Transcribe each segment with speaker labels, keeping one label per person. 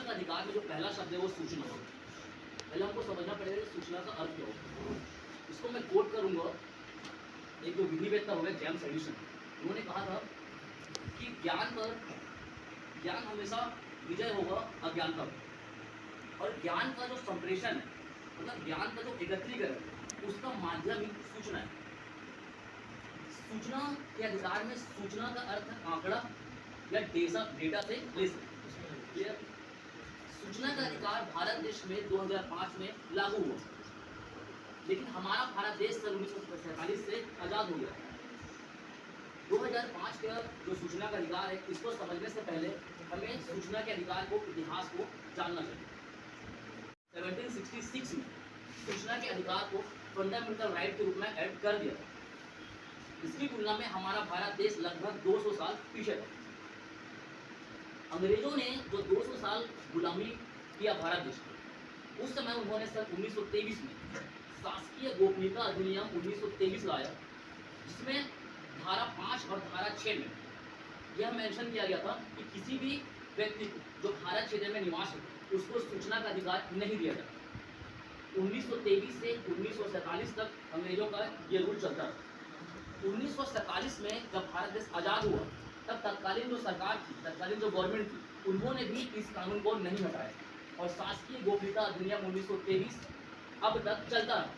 Speaker 1: का अधिकार में जो पहला शब्द है वो सूचना है। पहले हमको समझना पड़ेगा कि सूचना का अर्थ क्या होगा। इसको मैं कोट करूंगा, एक जो विधिवेत्ता हो गए जेम्स एडिसन, उन्होंने कहा था कि ज्ञान हमेशा विजय होगा अज्ञानता पर, और ज्ञान का जो संप्रेषण है, मतलब ज्ञान का जो एकत्रीकरण, उसका माध्यम ही सूचना है। सूचना के अधिकार में सूचना का अर्थ है आंकड़ा या डेटा से ले सकते। सूचना का अधिकार भारत देश में 2005 में लागू हुआ, लेकिन हमारा भारत देश सन 1947 से आजाद हो गया। 2005 का जो सूचना का अधिकार है, इसको समझने से पहले हमें सूचना के अधिकार को, इतिहास को जानना चाहिए। 1766 में सूचना के अधिकार को फंडामेंटल राइट के रूप में ऐड कर दिया। इसकी तुलना में हमारा भारत देश लगभग 200 साल पीछे था। अंग्रेजों ने जो 200 साल गुलामी किया भारत देश में, उस समय उन्होंने सन 1923 में शासकीय गोपनीयता अधिनियम 1923 लाया, जिसमें धारा 5 और धारा 6 में यह मेंशन किया गया था कि किसी भी व्यक्ति को जो भारत क्षेत्र में निवास है, उसको सूचना का अधिकार नहीं दिया जाता। 1923 से 1947 तक अंग्रेजों का ये रूल चलता था। 1947 में जब भारत देश आज़ाद हुआ, तब तत्कालीन जो सरकार थी, तत्कालीन जो गवर्नमेंट थी, उन्होंने भी इस कानून को नहीं हटाया, और शासकीय गोपनीयता अधिनियम 1923 अब तक चलता रहा।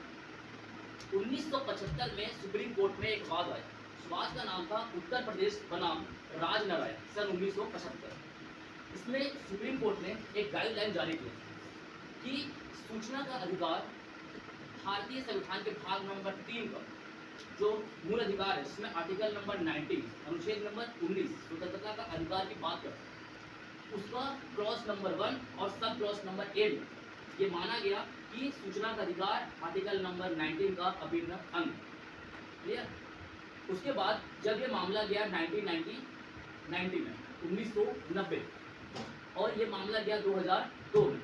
Speaker 1: 1975 में सुप्रीम कोर्ट में एक वाद आया। उस वाद का नाम था उत्तर प्रदेश बनाम राजनारायण, सन 1975। इसमें सुप्रीम कोर्ट ने एक गाइडलाइन जारी की कि सूचना का अधिकार भारतीय संविधान के भाग नंबर 3 का जो मूल अधिकार है, जिसमें आर्टिकल नंबर 19 अनुच्छेद नंबर 19 स्वतंत्रता का अधिकार की बात करता है, उसका क्लॉज नंबर 1 और सब क्लॉज नंबर 8 में ये माना गया कि सूचना का अधिकार आर्टिकल नंबर 19 का अभिन्न अंग। क्लियर? उसके बाद जब ये मामला गया 1990 में, 1990, और ये मामला गया 2002 में,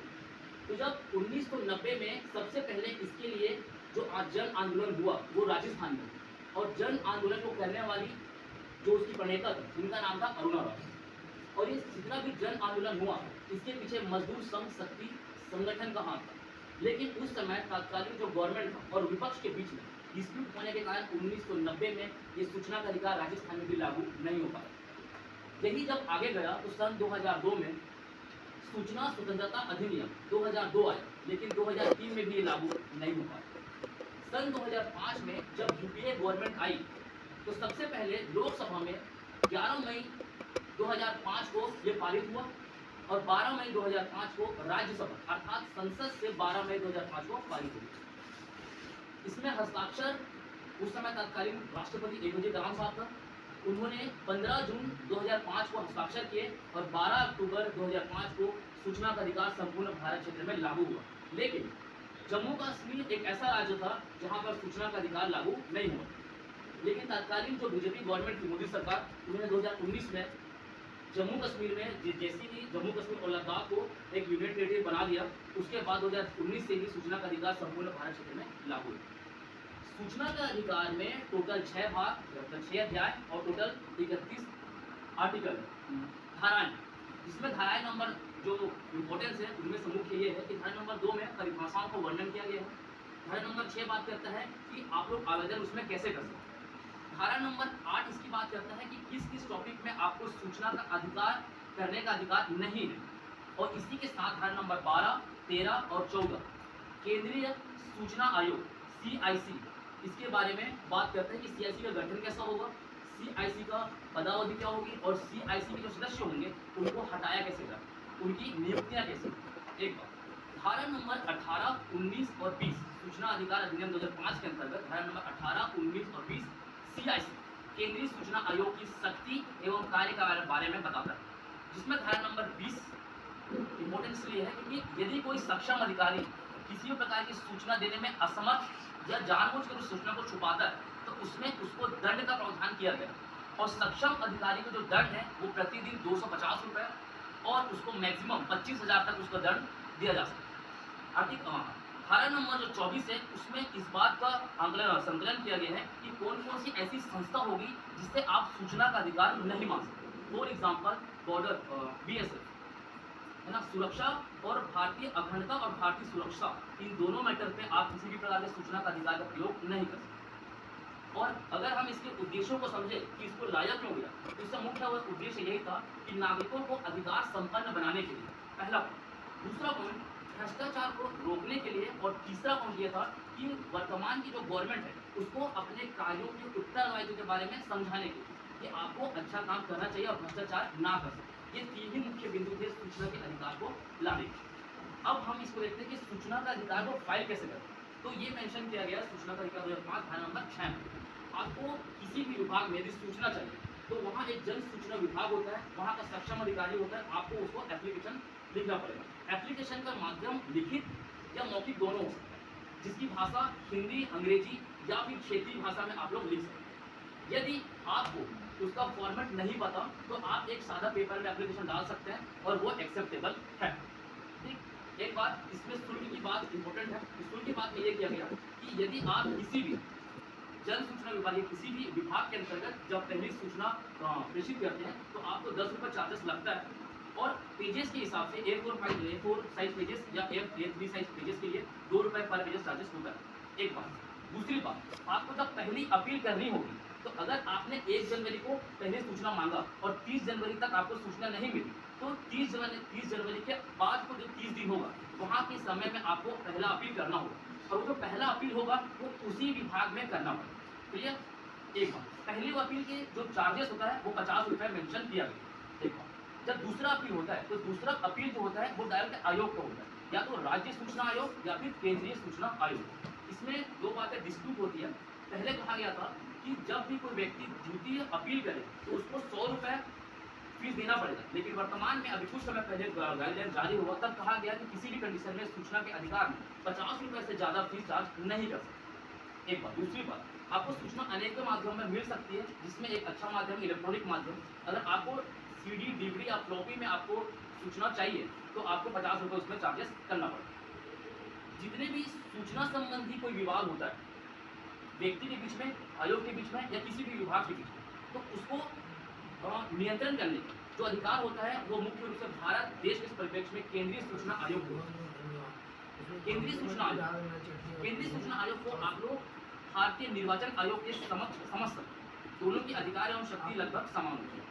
Speaker 1: तो जब 1990 में सबसे पहले इसके लिए जो जन आंदोलन हुआ वो राजस्थान में, और जन आंदोलन को करने वाली जो उसकी प्रणेता थी, उनका नाम था अरुणा राव। और ये जितना भी जन आंदोलन हुआ, इसके पीछे मजदूर संघ शक्ति संगठन का हाथ था। लेकिन उस समय तत्कालीन जो गवर्नमेंट था और विपक्ष के बीच में डिस्प्यूट होने के कारण 1990 में ये सूचना का अधिकार राजस्थान में भी लागू नहीं हो पाया। यही जब आगे गया तो सन 2002 में सूचना स्वतंत्रता अधिनियम 2002 आया, लेकिन 2003 में भी ये लागू नहीं हो पाया। सन 2005 में जब यूपीए गवर्नमेंट आई, तो सबसे पहले लोकसभा में 11 मई 2005 को ये पारित हुआ, और 12 मई 2005 को राज्यसभा अर्थात संसद से 12 मई 2005 को पारित हुआ। इसमें हस्ताक्षर उस समय तत्कालीन राष्ट्रपति एपीजे अब्दुल साहब था। उन्होंने 15 जून 2005 को हस्ताक्षर किए, और 12 अक्टूबर 2005 को सूचना का अधिकार संपूर्ण भारत क्षेत्र में लागू हुआ। लेकिन जम्मू कश्मीर एक ऐसा राज्य था जहां पर सूचना का अधिकार लागू नहीं हुआ। लेकिन तत्कालीन जो बीजेपी गवर्नमेंट थी, मोदी सरकार, उन्होंने 2019 में जम्मू कश्मीर में जैसे ही जम्मू कश्मीर और लद्दाख को एक यूनियन टेरिटरी बना दिया, उसके बाद 2019 से ही सूचना का अधिकार संपूर्ण भारत क्षेत्र में लागू हुआ। सूचना का अधिकार में टोटल 6 भाग, 6 अध्याय और टोटल 31 आर्टिकल, धाराएं, जिसमें धाराएं नंबर जो इम्पोर्टेंस है उनमें से मुख्य ये है कि धारा नंबर 2 में परिभाषाओं को वर्णन किया गया है। धारा नंबर 6 बात करता है कि आप लोग आवेदन उसमें कैसे कर सकते हैं। धारा नंबर 8 इसकी बात करता है कि किस किस टॉपिक में आपको सूचना का अधिकार करने का अधिकार नहीं है। और इसी के साथ धारा नंबर 12, 13 और 14 केंद्रीय सूचना आयोग CIC, इसके बारे में बात करते हैं कि CIC का गठन कैसा होगा, CIC का पदावधि क्या होगी, और CIC के जो सदस्य होंगे उनको हटाया कैसे जाए, उनकी नियुक्तियां कैसे। एक बात, धारा नंबर 18, 19 और 20 सूचना अधिकार अधिनियम 2005 के अंतर्गत धारा नंबर 18, 19 और 20 CIC केंद्रीय सूचना आयोग की शक्ति एवं कार्य के बारे में बताता है। जिसमें धारा नंबर 20 इम्पोर्टेंस इसलिए है क्योंकि यदि कोई सक्षम अधिकारी किसी भी प्रकार की सूचना देने में असमर्थ या जानबूझकर उस सूचना को छुपाता है, तो उसमें उसको दंड का प्रावधान किया गया। और सक्षम अधिकारी को जो दंड है वो प्रतिदिन 250 रुपये और उसको मैक्सिमम 25,000 तक उसका दंड दिया जा सकता है। धारा नंबर जो 24 है उसमें इस बात का संकलन किया गया है कि कौन कौन सी ऐसी संस्था होगी जिससे आप सूचना का अधिकार नहीं मांग सकते। फॉर एग्जाम्पल बॉर्डर BSF, है ना, सुरक्षा और भारतीय अखंडता और भारतीय सुरक्षा, इन दोनों मैटर पे आप किसी भी प्रकार के सूचना का अधिकार का प्रयोग नहीं कर सकते। और अगर हम इसके उद्देश्यों को समझे कि इसको लाया क्यों गया, तो इसका मुख्य उद्देश्य यही था कि नागरिकों को अधिकार संपन्न बनाने के लिए, पहला पॉइंट। दूसरा पॉइंट, भ्रष्टाचार को रोकने के लिए, और तीसरा पॉइंट ये था कि वर्तमान की जो गवर्नमेंट है उसको अपने कार्यों के उत्तरदायित्व के बारे में समझाने के लिए कि आपको अच्छा काम करना चाहिए और भ्रष्टाचार ना कर सके। ये तीन ही मुख्य बिंदु थे सूचना के अधिकार को लाने के। अब हम इसको देखते हैं कि सूचना का अधिकार को फाइल कैसे करें। तो ये मेंशन किया गया सूचना का अधिकार 2005 धारा नंबर 6 में। आपको किसी भी विभाग में यदि सूचना चाहिए तो वहाँ एक जन सूचना विभाग होता है, वहाँ का सक्षम अधिकारी होता है, आपको उसको एप्लीकेशन लिखना पड़ेगा। एप्लीकेशन का माध्यम लिखित या मौखिक दोनों हो सकता है, जिसकी भाषा हिंदी, अंग्रेजी या फिर क्षेत्रीय भाषा में आप लोग लिख सकते हैं। यदि आपको उसका फॉर्मेट नहीं पता तो आप एक सादा पेपर में एप्लीकेशन डाल सकते हैं और वो एक्सेप्टेबल है। ठीक, एक बात इसमें शुल्क की बात इंपॉर्टेंट है। शुल्क की बात में ये किया गया कि यदि आप किसी भी जन सूचना विभाग या किसी भी विभाग के अंतर्गत जब पहली सूचना प्रेषित करते हैं तो आपको 10 रुपये चार्जेस लगता है। और पेजेस के हिसाब से A4 साइज पेजेस या A3 साइज पेजेस के लिए 2 रुपये पर पेजेस चार्जेस होता है। एक बात। दूसरी बात, आपको जब पहली अपील करनी होगी तो अगर आपने 1 जनवरी को पहले सूचना मांगा और 30 जनवरी तक आपको सूचना नहीं मिली तो 30 जनवरी के बाद को जो 30 दिन होगा वहाँ के समय में आपको पहला अपील करना होगा, और वो जो पहला अपील होगा वो उसी विभाग में करना पड़ेगा। क्लियर? एक बात। पहली अपील के जो चार्जेस होता है वो 50 रुपये मेंशन किया गया। एक बात। जब दूसरा अपील होता है तो दूसरा अपील जो होता है वो डायरेक्ट आयोग का होता है, या तो राज्य सूचना आयोग या फिर केंद्रीय सूचना आयोग। इसमें दो बातें डिस्प्यूट होती है। पहले कहा गया था कि जब भी कोई व्यक्ति द्वितीय अपील करे तो उसको 100 रुपये फीस देना पड़ेगा, लेकिन वर्तमान में अभी कुछ समय पहले गाइडलाइन जारी हुआ तब कहा गया कि किसी भी कंडीशन में सूचना के अधिकार में 50 रुपये से ज़्यादा फीस चार्ज नहीं कर सकते। एक बात। दूसरी बात, आपको सूचना अनेक माध्यम में मिल सकती है, जिसमें एक अच्छा माध्यम इलेक्ट्रॉनिक माध्यम। अगर आपको CD, DVD या फ्लॉपी में आपको सूचना चाहिए तो आपको 50 रुपये उसमें चार्जेस करना पड़ेगा। जितने भी सूचना संबंधी कोई विवाद होता है व्यक्ति के बीच में, आयोग के बीच में या किसी भी विभाग के बीच में, तो उसको नियंत्रण करने का जो अधिकार होता है वो मुख्य रूप से भारत देश के परिप्रेक्ष्य में केंद्रीय सूचना आयोग को। केंद्रीय सूचना आयोग को आप लोग भारतीय निर्वाचन आयोग के समक्ष समझ सकते हैं। दोनों की अधिकार एवं शक्ति लगभग समान होती है।